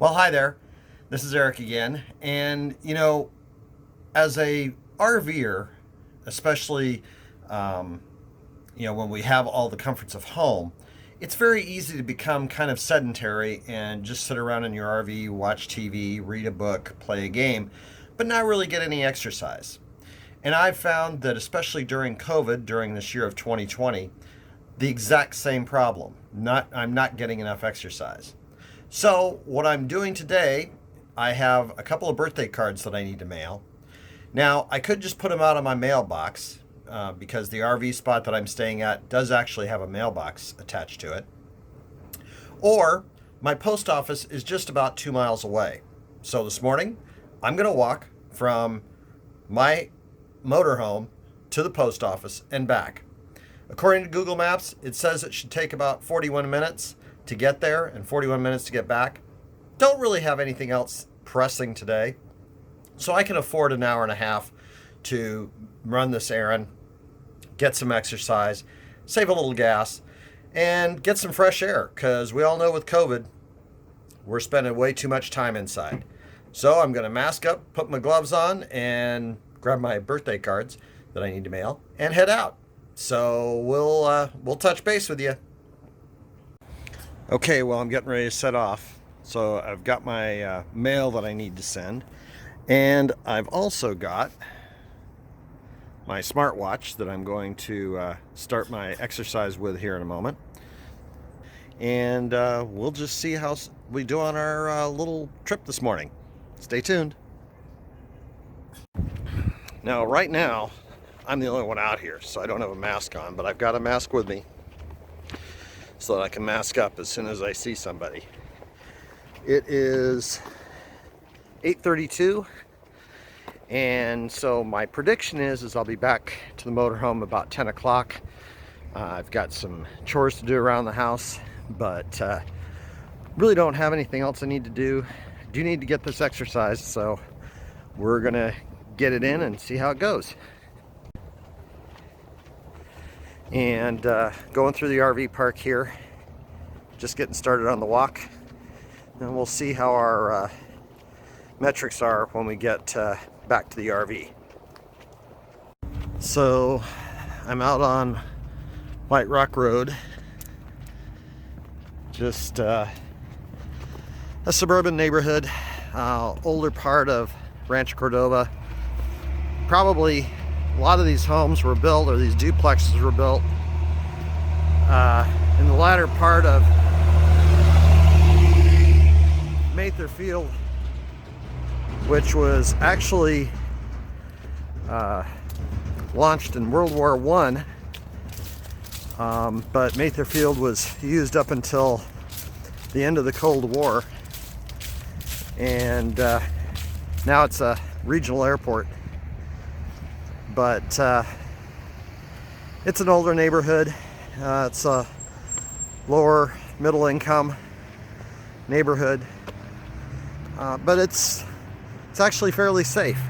Well, hi there. This is Eric again. And, as a RVer, especially, um, when we have all the comforts of home, it's very easy to become kind of sedentary and just sit around in your RV, watch TV, read a book, play a game, but not really get any exercise. And I've found that, especially during COVID, during this year of 2020, the exact same problem. I'm not getting enough exercise. So, what I'm doing today, I have a couple of birthday cards that I need to mail. Now, I could just put them out on my mailbox because the RV spot that I'm staying at does actually have a mailbox attached to it. Or, my post office is just about 2 miles away. So, this morning, I'm going to walk from my motorhome to the post office and back. According to Google Maps, it says it should take about 41 minutes to get there and 41 minutes to get back. Don't really have anything else pressing today, so I can afford an hour and a half to run this errand, get some exercise, save a little gas, and get some fresh air, because we all know with COVID, we're spending way too much time inside. So I'm going to mask up, put my gloves on, and grab my birthday cards that I need to mail, and head out. So we'll touch base with you. Okay, well, I'm getting ready to set off. So I've got my mail that I need to send. And I've also got my smartwatch that I'm going to start my exercise with here in a moment. And we'll just see how we do on our little trip this morning. Stay tuned. Now, right now, I'm the only one out here, so I don't have a mask on, but I've got a mask with me so that I can mask up as soon as I see somebody. It is 8:32, and so my prediction is I'll be back to the motorhome about 10 o'clock. I've got some chores to do around the house, but really don't have anything else I need to do. I do need to get this exercise, so we're gonna get it in and see how it goes. And going through the RV park here, just getting started on the walk, and we'll see how our metrics are when we get back to the RV. So I'm out on White Rock Road, just a suburban neighborhood, older part of Rancho Cordova. Probably a lot of these homes were built, or these duplexes were built in the latter part of Mather Field, which was actually launched in World War I, but Mather Field was used up until the end of the Cold War, and now it's a regional airport. But it's an older neighborhood. It's a lower middle income neighborhood, but it's actually fairly safe.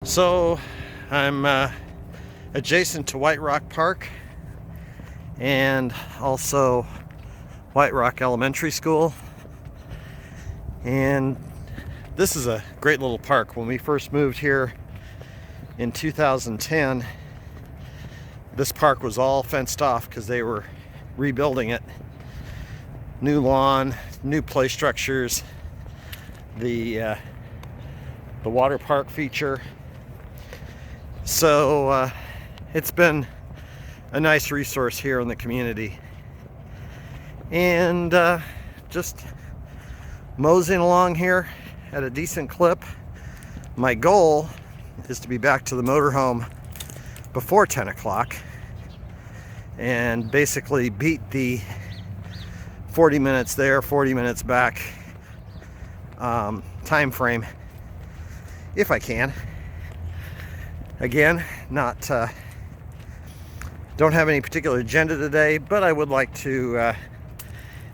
So I'm adjacent to White Rock Park and also White Rock Elementary School, and this is a great little park. When we first moved here in 2010, this park was all fenced off because they were rebuilding it. New lawn, new play structures, the water park feature. So it's been a nice resource here in the community. And just moseying along here at a decent clip. My goal is to be back to the motorhome before 10 o'clock and basically beat the 40 minutes there, 40 minutes back time frame if I can. Again, don't have any particular agenda today, but I would like to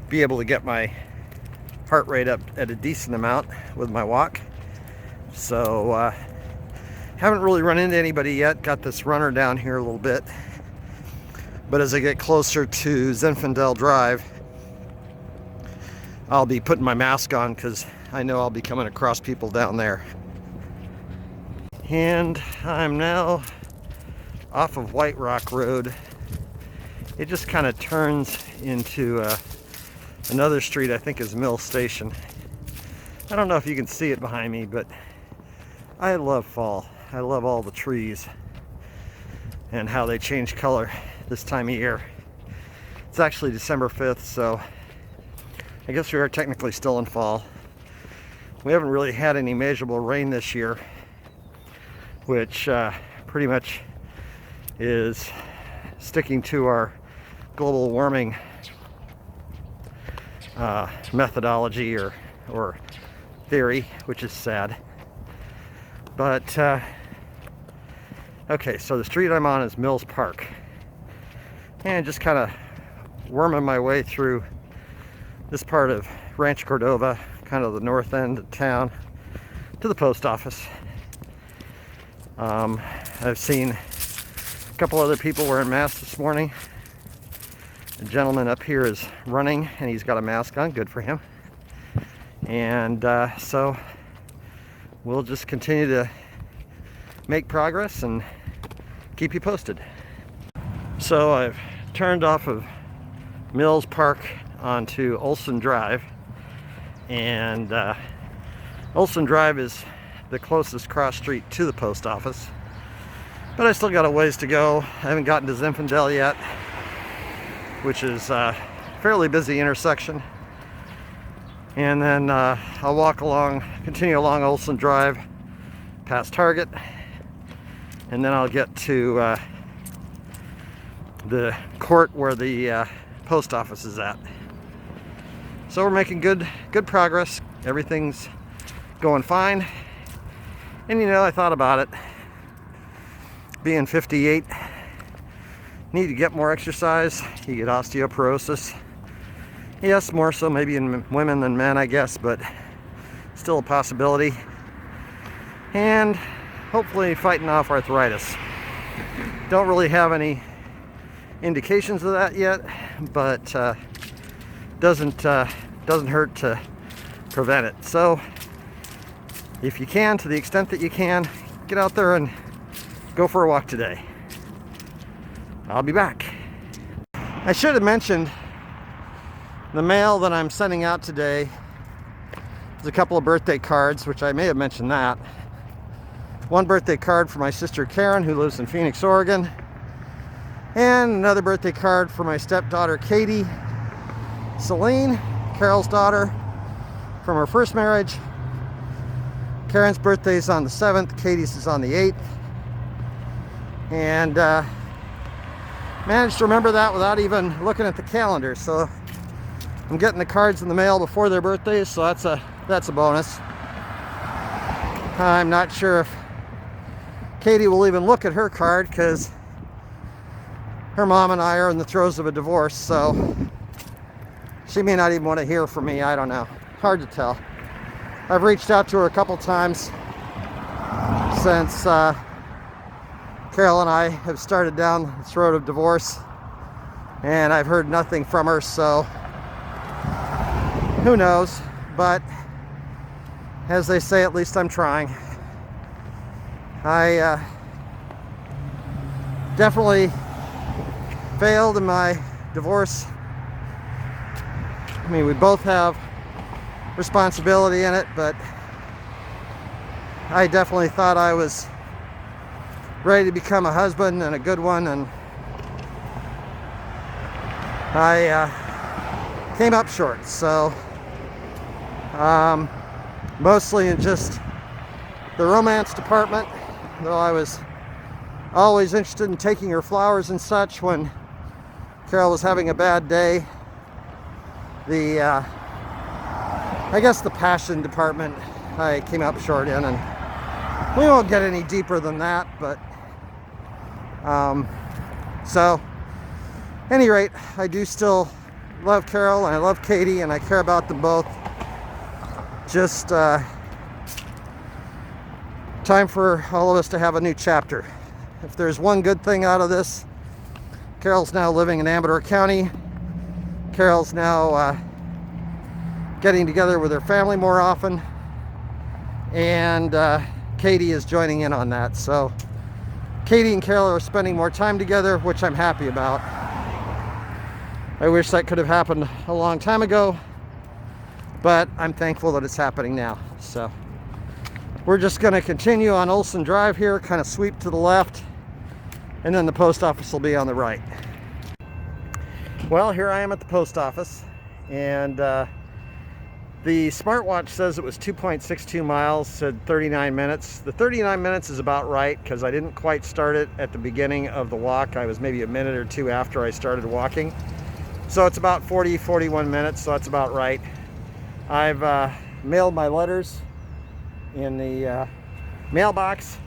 be able to get my heart rate up at a decent amount with my walk. So haven't really run into anybody yet. Got this runner down here a little bit, but as I get closer to Zinfandel Drive, I'll be putting my mask on because I know I'll be coming across people down there. And I'm now off of White Rock Road. It just kind of turns into another street I think is Mill Station. I don't know if you can see it behind me, but I love fall. I love all the trees and how they change color this time of year. It's actually December 5th, so I guess we are technically still in fall. We haven't really had any measurable rain this year, which pretty much is sticking to our global warming methodology or theory, which is sad. But okay, so the street I'm on is Mills Park, and just kind of worming my way through this part of Rancho Cordova, kind of the north end of town, to the post office. I've seen a couple other people wearing masks this morning. The gentleman up here is running and he's got a mask on, good for him. And so we'll just continue to make progress and keep you posted. So I've turned off of Mills Park onto Olson Drive, and Olson Drive is the closest cross street to the post office, but I still got a ways to go. I haven't gotten to Zinfandel yet, which is a fairly busy intersection. And then I'll walk along, continue along Olson Drive past Target, and then I'll get to the court where the post office is at. So we're making good progress. Everything's going fine. And you know, I thought about it. Being 58, need to get more exercise. You get osteoporosis. Yes, more so maybe in women than men, I guess, but still a possibility. And hopefully fighting off arthritis. Don't really have any indications of that yet, but doesn't hurt to prevent it. So if you can, to the extent that you can, get out there and go for a walk today. I'll be back. I should have mentioned the mail that I'm sending out today is a couple of birthday cards, which I may have mentioned that. One birthday card for my sister Karen, who lives in Phoenix, Oregon, and another birthday card for my stepdaughter Katie, Celine, Carol's daughter, from her first marriage. Karen's birthday is on the 7th, Katie's is on the 8th. And managed to remember that without even looking at the calendar. So I'm getting the cards in the mail before their birthdays, so that's a bonus. I'm not sure if Katie will even look at her card because her mom and I are in the throes of a divorce, so she may not even want to hear from me. I don't know. Hard to tell. I've reached out to her a couple times since Carol and I have started down this road of divorce, and I've heard nothing from her, so who knows. But as they say, at least I'm trying. I definitely failed in my divorce. I mean, we both have responsibility in it, but I definitely thought I was ready to become a husband, and a good one, and I came up short. So mostly in just the romance department, though I was always interested in taking her flowers and such when Carol was having a bad day. I guess the passion department I came up short in, and we won't get any deeper than that, but so at any rate, I do still love Carol and I love Katie, and I care about them both. Just time for all of us to have a new chapter. If there's one good thing out of this, Carol's now living in Amador County. Carol's now getting together with her family more often, and Katie is joining in on that. So Katie and Carol are spending more time together, which I'm happy about. I wish that could have happened a long time ago, but I'm thankful that it's happening now. So we're just going to continue on Olson Drive here, kind of sweep to the left, and then the post office will be on the right. Well, here I am at the post office, and the smartwatch says it was 2.62 miles, said 39 minutes. The 39 minutes is about right, because I didn't quite start it at the beginning of the walk. I was maybe a minute or two after I started walking. So it's about 41 minutes, so that's about right. I've mailed my letters in the mailbox,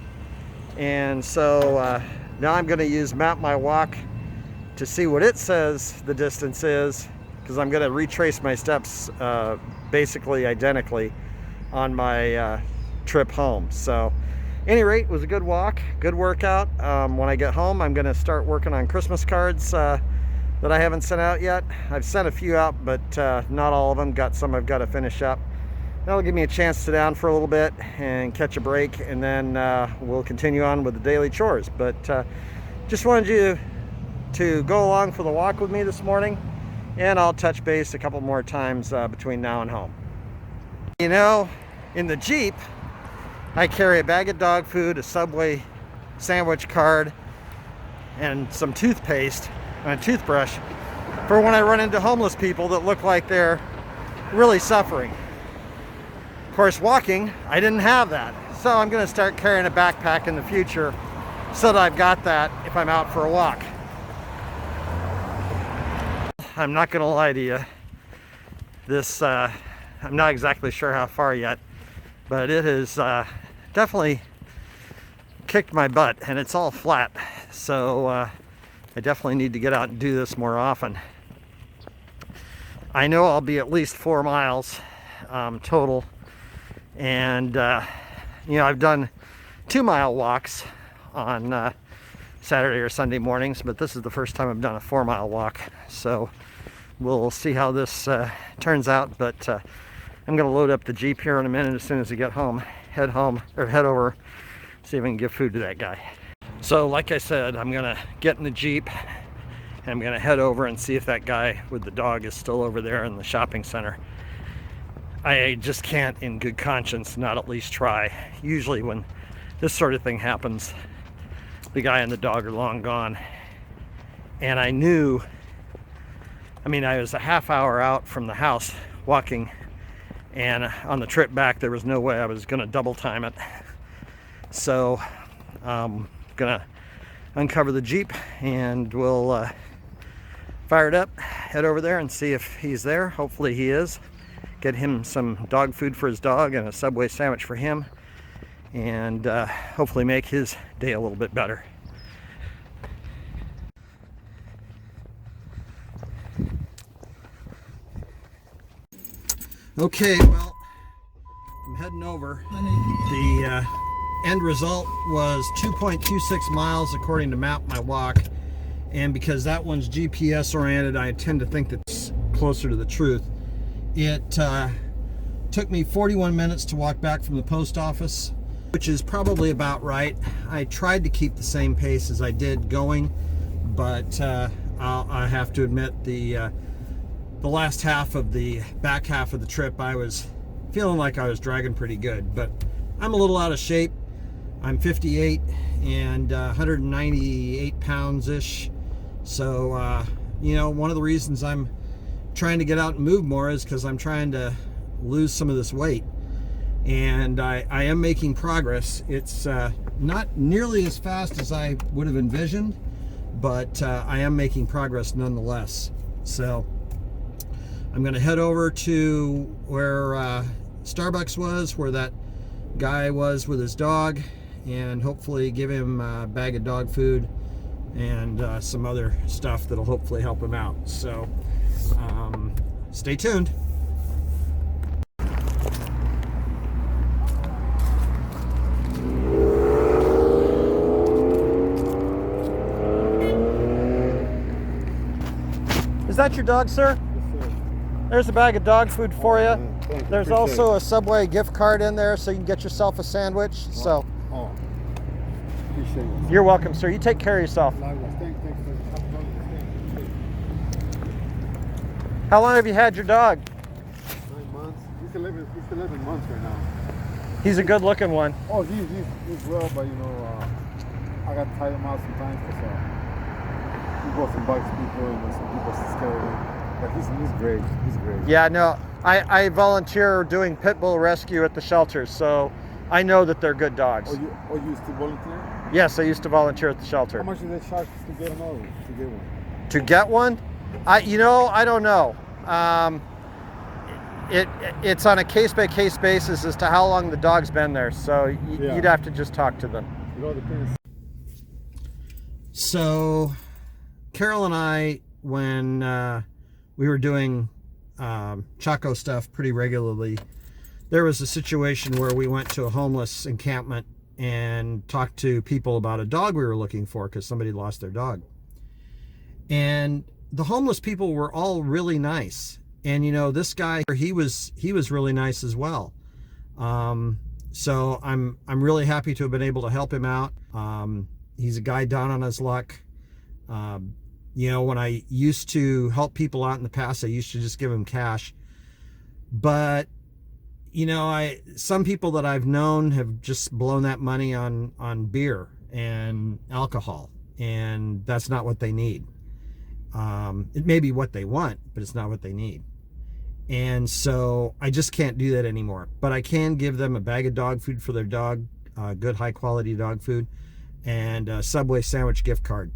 and so now I'm going to use Map My Walk to see what it says the distance is, because I'm going to retrace my steps basically identically on my trip home. So at any rate, it was a good walk, good workout. When I get home, I'm going to start working on Christmas cards that I haven't sent out yet. I've sent a few out, but not all of them. Got some I've got to finish up. That'll give me a chance to sit down for a little bit and catch a break, and then we'll continue on with the daily chores. But just wanted you to go along for the walk with me this morning, and I'll touch base a couple more times between now and home. You know, in the Jeep, I carry a bag of dog food, a Subway sandwich card, and some toothpaste and a toothbrush for when I run into homeless people that look like they're really suffering. Of course, walking, I didn't have that. So I'm going to start carrying a backpack in the future so that I've got that if I'm out for a walk. I'm not going to lie to you. This, I'm not exactly sure how far yet, but it has definitely kicked my butt, and it's all flat. So I definitely need to get out and do this more often. I know I'll be at least 4 miles total. And, you know, I've done 2-mile walks on Saturday or Sunday mornings, but this is the first time I've done a 4-mile walk. So we'll see how this turns out. But I'm going to load up the Jeep here in a minute as soon as I get home. Head over, see if I can give food to that guy. So like I said, I'm going to get in the Jeep, and I'm going to head over and see if that guy with the dog is still over there in the shopping center. I just can't in good conscience not at least try. Usually when this sort of thing happens, the guy and the dog are long gone. And I knew, I mean, I was a half hour out from the house walking, and on the trip back there was no way I was gonna double time it. So I'm gonna uncover the Jeep, and we'll fire it up, head over there and see if he's there. Hopefully he is. Get him some dog food for his dog and a Subway sandwich for him, and hopefully make his day a little bit better. Okay, well, I'm heading over. The end result was 2.26 miles according to Map My Walk, and because that one's GPS oriented, I tend to think that's closer to the truth. It took me 41 minutes to walk back from the post office, which is probably about right. I tried to keep the same pace as I did going, but I have to admit the last half of the back half of the trip, I was feeling like I was dragging pretty good, but I'm a little out of shape. I'm 58 and 198 pounds-ish. So, you know, one of the reasons I'm trying to get out and move more is because I'm trying to lose some of this weight, and I am making progress. It's not nearly as fast as I would have envisioned, but I am making progress nonetheless. So I'm going to head over to where Starbucks was, where that guy was with his dog, and hopefully give him a bag of dog food and some other stuff that'll hopefully help him out. So stay tuned. Is that your dog, sir? Yes, sir. There's a bag of dog food for you. Thank you. There's Appreciate also it. a Subway gift card in there so you can get yourself a sandwich. So Oh, appreciate it. you're welcome, sir. You take care of yourself. Likewise. Thanks. How long have you had your dog? 9 months. He's 11 months right now. He's a good looking one. Oh, he's well, but I got to tie him out sometimes because he goes and bugs people, and some people are scared of him. But he's great. He's great. Yeah, no, I volunteer doing pit bull rescue at the shelters, so I know that they're good dogs. Oh, you used to volunteer? Yes, I used to volunteer at the shelter. How much do they charge to get another one? To get one? To get one? I don't know. It's on a case-by-case basis as to how long the dog's been there, so Yeah. you'd have to just talk to them. It all depends. So, Carol and I, when we were doing Chaco stuff pretty regularly, there was a situation where we went to a homeless encampment and talked to people about a dog we were looking for because somebody lost their dog. And the homeless people were all really nice. And this guy, he was really nice as well. So I'm really happy to have been able to help him out. He's a guy down on his luck. When I used to help people out in the past, I used to just give them cash. But some people that I've known have just blown that money on beer and alcohol, and that's not what they need. It may be what they want, but it's not what they need. And so I just can't do that anymore. But I can give them a bag of dog food for their dog, good high quality dog food, and a Subway sandwich gift card.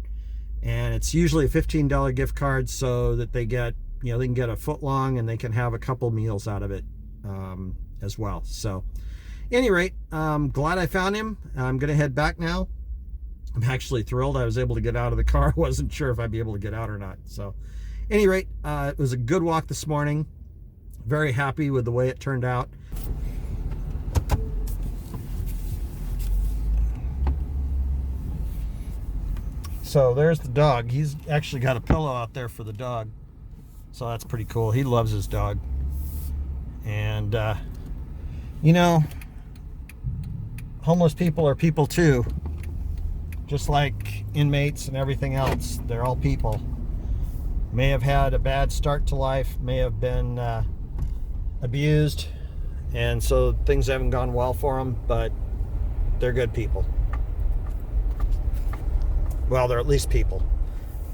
And it's usually a $15 gift card so that they get, they can get a foot long and they can have a couple meals out of it as well. So at any rate, I'm glad I found him. I'm going to head back now. I'm actually thrilled I was able to get out of the car. I wasn't sure if I'd be able to get out or not. So at any rate, it was a good walk this morning. Very happy with the way it turned out. So there's the dog. He's actually got a pillow out there for the dog. So that's pretty cool. He loves his dog. And, homeless people are people too. Just like inmates and everything else. They're all people. May have had a bad start to life, may have been abused, and so things haven't gone well for them, but they're good people. Well, they're at least people.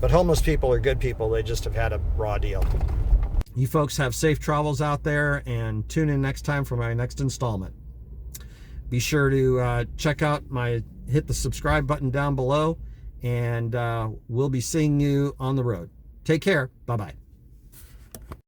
But homeless people are good people. They just have had a raw deal. You folks have safe travels out there, and tune in next time for my next installment. Be sure to hit the subscribe button down below, and we'll be seeing you on the road. Take care. Bye-bye.